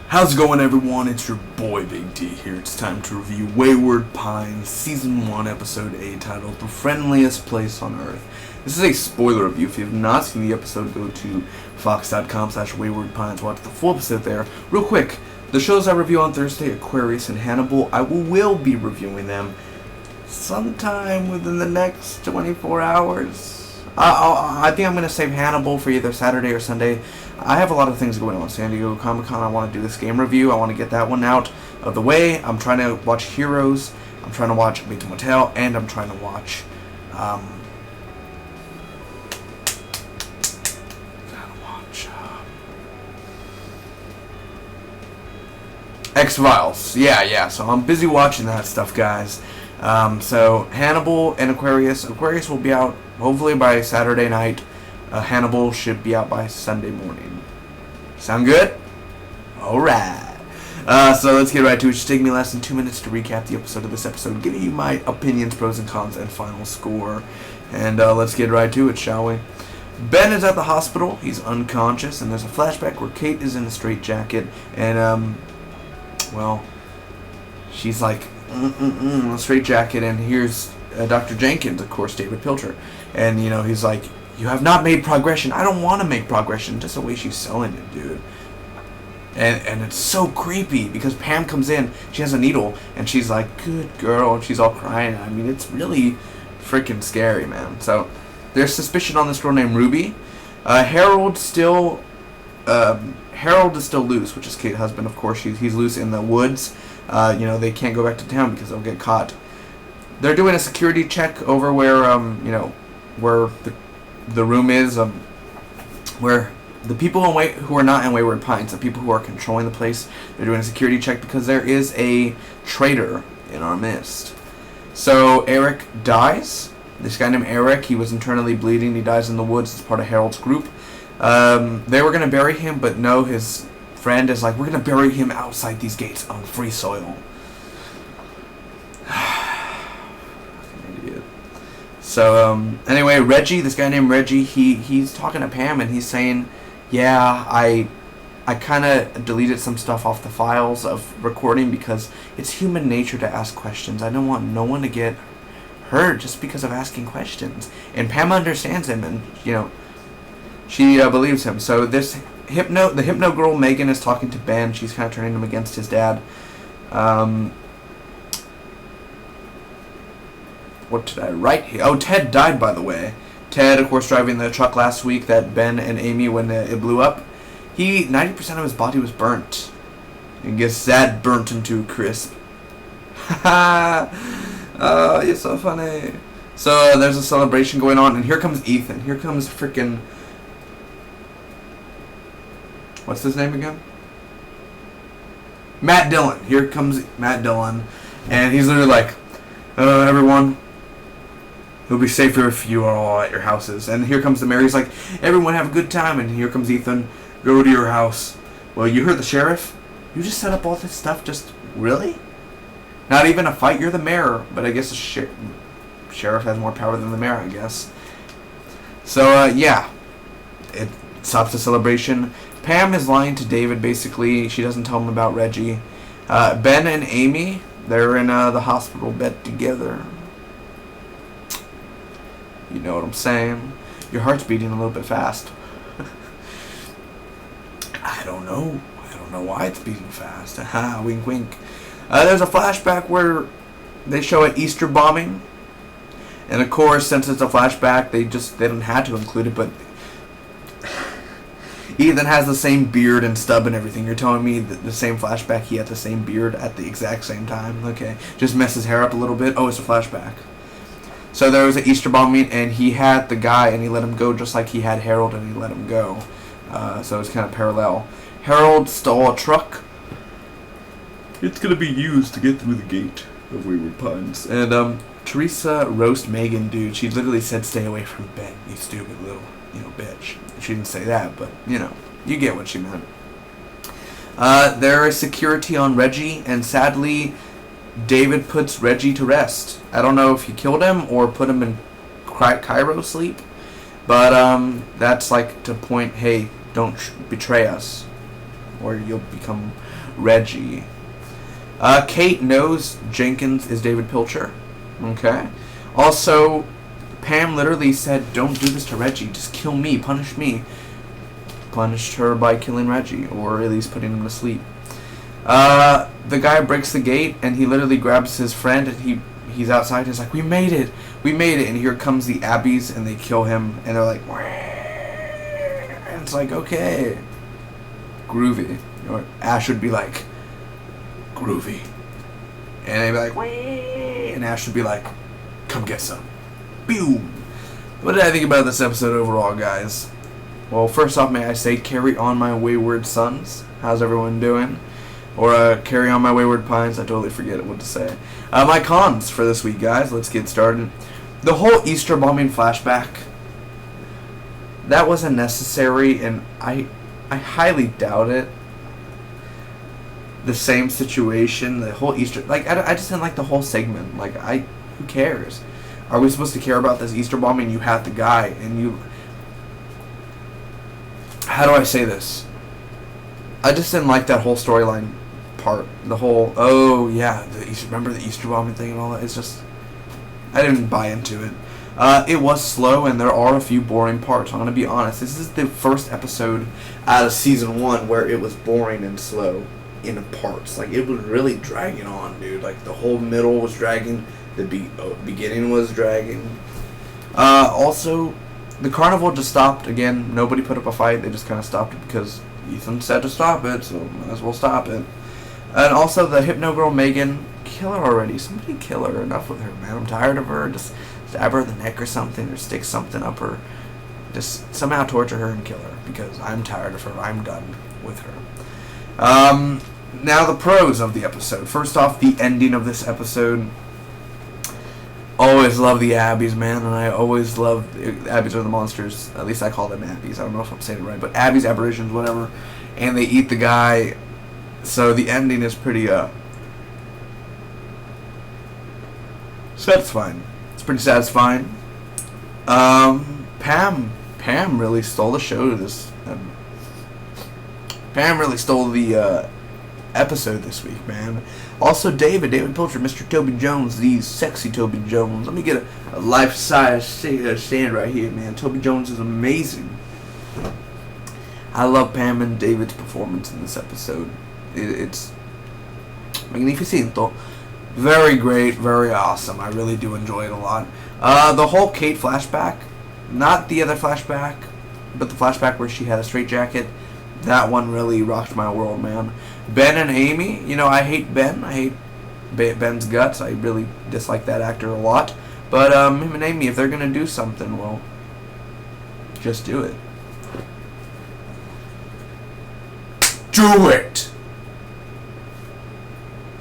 How's it going, everyone? It's your boy Big D here. It's time to review Wayward Pines Season 1 Episode 8 titled The Friendliest Place on Earth. This is a spoiler review. If you have not seen the episode, go to fox.com/waywardpines. Watch the full episode there. Real quick, the shows I review on Thursday, Aquarius and Hannibal, I will be reviewing them sometime within the next 24 hours. I think I'm going to save Hannibal for either Saturday or Sunday. I have a lot of things going on. San Diego Comic-Con, I want to do this game review. I want to get that one out of the way. I'm trying to watch Heroes. I'm trying to watch Bates Motel. And I'm trying to watch... X-Files. Yeah. So I'm busy watching that stuff, guys. So Hannibal and Aquarius. Aquarius will be out hopefully by Saturday night. Hannibal should be out by Sunday morning. Sound good? Alright. So let's get right to it. It should take me less than 2 minutes to recap the episode of this episode, giving you my opinions, pros and cons, and final score. And let's get right to it, shall we? Ben is at the hospital. He's unconscious, and there's a flashback where Kate is in a straitjacket, and well, she's like a straitjacket, and here's Dr. Jenkins, of course, David Pilcher, and he's like, "You have not made progression." I don't want to make progression. Just the way she's selling it, dude. And it's so creepy because Pam comes in. She has a needle, and she's like, "Good girl," and she's all crying. I mean, it's really freaking scary, man. So there's suspicion on this girl named Ruby. Harold is still loose, which is Kate's husband, of course. He's loose in the woods. They can't go back to town because they'll get caught. They're doing a security check over where where the room is, where the people who are not in Wayward Pines, the people who are controlling the place, they're doing a security check because there is a traitor in our midst. So Eric dies. This guy named Eric, he was internally bleeding. He dies in the woods as part of Harold's group. They were going to bury him, but no, his friend is like, "We're going to bury him outside these gates on free soil." Idiot. So, anyway, Reggie, this guy named Reggie, he's talking to Pam, and he's saying, "Yeah, I kind of deleted some stuff off the files of recording because it's human nature to ask questions. I don't want no one to get hurt just because of asking questions." And Pam understands him, and, she believes him. So the hypno girl Megan is talking to Ben. She's kind of turning him against his dad. What did I write here? Oh, Ted died, by the way. Ted, of course, driving the truck last week that Ben and Amy, when it blew up, 90% of his body was burnt. I guess that burnt him to a crisp. Oh, you're so funny. So there's a celebration going on, and here comes Ethan. Here comes freaking... What's his name again? Matt Dillon. Here comes Matt Dillon, and he's literally like, "Everyone, it'll be safer if you are all at your houses." And here comes the mayor. He's like, "Everyone have a good time." And here comes Ethan. "Go to your house." "Well, you heard the sheriff? You just set up all this stuff just... Really? Not even a fight? You're the mayor." But I guess the sheriff has more power than the mayor, I guess. So, yeah. It stops the celebration. Pam is lying to David, basically. She doesn't tell him about Reggie. Ben and Amy, they're in the hospital bed together. You know what I'm saying? Your heart's beating a little bit fast. I don't know why it's beating fast. Haha, wink wink. There's a flashback where they show an Easter bombing. And of course, since it's a flashback, they didn't have to include it, but Ethan has the same beard and stub and everything. You're telling me that the same flashback, he had the same beard at the exact same time? Okay. Just mess his hair up a little bit. Oh, it's a flashback. So there was an Easter bombing, and he had the guy, and he let him go just like he had Harold, and he let him go. So it's kind of parallel. Harold stole a truck. It's going to be used to get through the gate of Wayward Pines. And Teresa roast Megan, dude. She literally said, "Stay away from Ben, you stupid little, bitch." She didn't say that, but, you get what she meant. There is security on Reggie, and sadly, David puts Reggie to rest. I don't know if he killed him or put him in cryo sleep, but that's like to point, hey, don't betray us. or you'll become Reggie. Kate knows Jenkins is David Pilcher. Okay. Also, Pam literally said, don't do this to Reggie. Just kill me. Punish me. Punished her by killing Reggie, or at least putting him to sleep. The guy breaks the gate, and he literally grabs his friend, and he's outside. He's like, we made it. We made it. And here comes the Abbeys, and they kill him, and they're like, wah. And it's like, okay. Groovy. Or Ash would be like, groovy. And they'd be like, wah. And Ash would be like, come get some. Boom. What did I think about this episode overall, guys? Well, first off, may I say, carry on my wayward sons. How's everyone doing? Or carry on my wayward pines. I totally forget what to say. My cons for this week, guys. Let's get started. The whole Easter bombing flashback. That wasn't necessary, and I highly doubt it. The same situation, the whole Easter... Like, I just didn't like the whole segment. Like, who cares? Are we supposed to care about this Easter bombing? You have the guy, and you... How do I say this? I just didn't like that whole storyline part. The whole, oh yeah, remember the Easter bombing thing and all that? It's just, I didn't buy into it. It was slow, and there are a few boring parts. I'm going to be honest. This is the first episode out of season 1 where it was boring and slow in parts. Like, it was really dragging on, dude. Like, the whole middle was dragging. The beginning was dragging. Also, the carnival just stopped again. Nobody put up a fight. They just kind of stopped it because Ethan said to stop it, so might as well stop it. And also the Hypno Girl Megan, kill her already. Somebody kill her. Enough with her, man. I'm tired of her. Just stab her in the neck or something, or stick something up her. Just somehow torture her and kill her, because I'm tired of her. I'm done with her. Now the pros of the episode. First off, the ending of this episode. Always love the Abbeys, man, and I always love... Abbeys are the monsters. At least I call them Abbeys. I don't know if I'm saying it right, but Abbeys, aberrations, whatever. And they eat the guy. So the ending is pretty, satisfying. It's pretty satisfying. Pam really stole the show to this... Pam really stole the, episode this week, man. Also, David Pilcher, Mr. Toby Jones, the sexy Toby Jones. Let me get a life-size stand right here, man. Toby Jones is amazing. I love Pam and David's performance in this episode. It's magnificento. Very great, very awesome. I really do enjoy it a lot. The whole Kate flashback, not the other flashback, but the flashback where she had a straitjacket. That one really rocked my world, man. Ben and Amy, you know, I hate Ben. I hate Ben's guts. I really dislike that actor a lot. But him and Amy, if they're going to do something, well, just do it. Do it!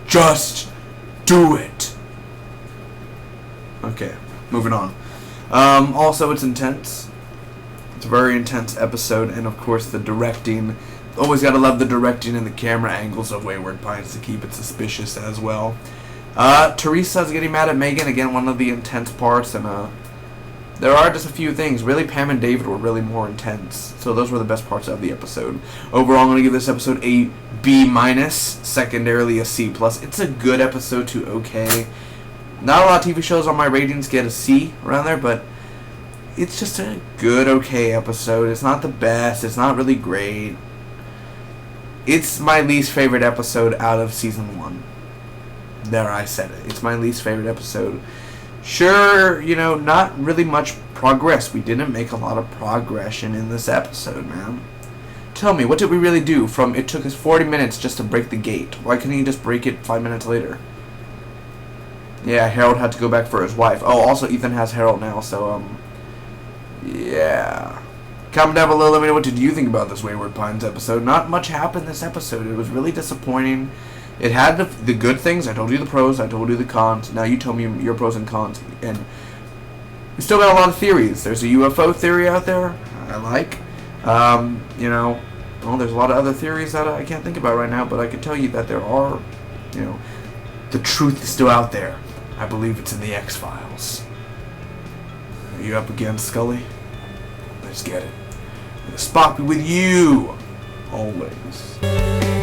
Just do it! Okay, moving on. Also, it's intense. It's a very intense episode, and of course the directing. Always gotta love the directing and the camera angles of Wayward Pines to keep it suspicious as well. Teresa's getting mad at Megan, again, one of the intense parts, and there are just a few things. Really, Pam and David were really more intense, so those were the best parts of the episode. Overall, I'm gonna give this episode a B-, secondarily a C+. It's a good episode to okay. Not a lot of TV shows on my ratings get a C around there, but it's just a good, okay episode. It's not the best. It's not really great. It's my least favorite episode out of season 1. There, I said it. It's my least favorite episode. Sure, you know, not really much progress. We didn't make a lot of progression in this episode, man. Tell me, what did we really do? It took us 40 minutes just to break the gate. Why couldn't he just break it 5 minutes later? Yeah, Harold had to go back for his wife. Oh, also, Ethan has Harold now, so, yeah. Comment down below, let me know what did you think about this Wayward Pines episode. Not much happened this episode. It was really disappointing. It had the good things. I told you the pros. I told you the cons. Now you tell me your pros and cons. And we still got a lot of theories. There's a UFO theory out there I like. You know, well, there's a lot of other theories that I can't think about right now, but I can tell you that there are, you know, the truth is still out there. I believe it's in the X-Files. Are you up against Scully? Let's get it. Spock be with you. always.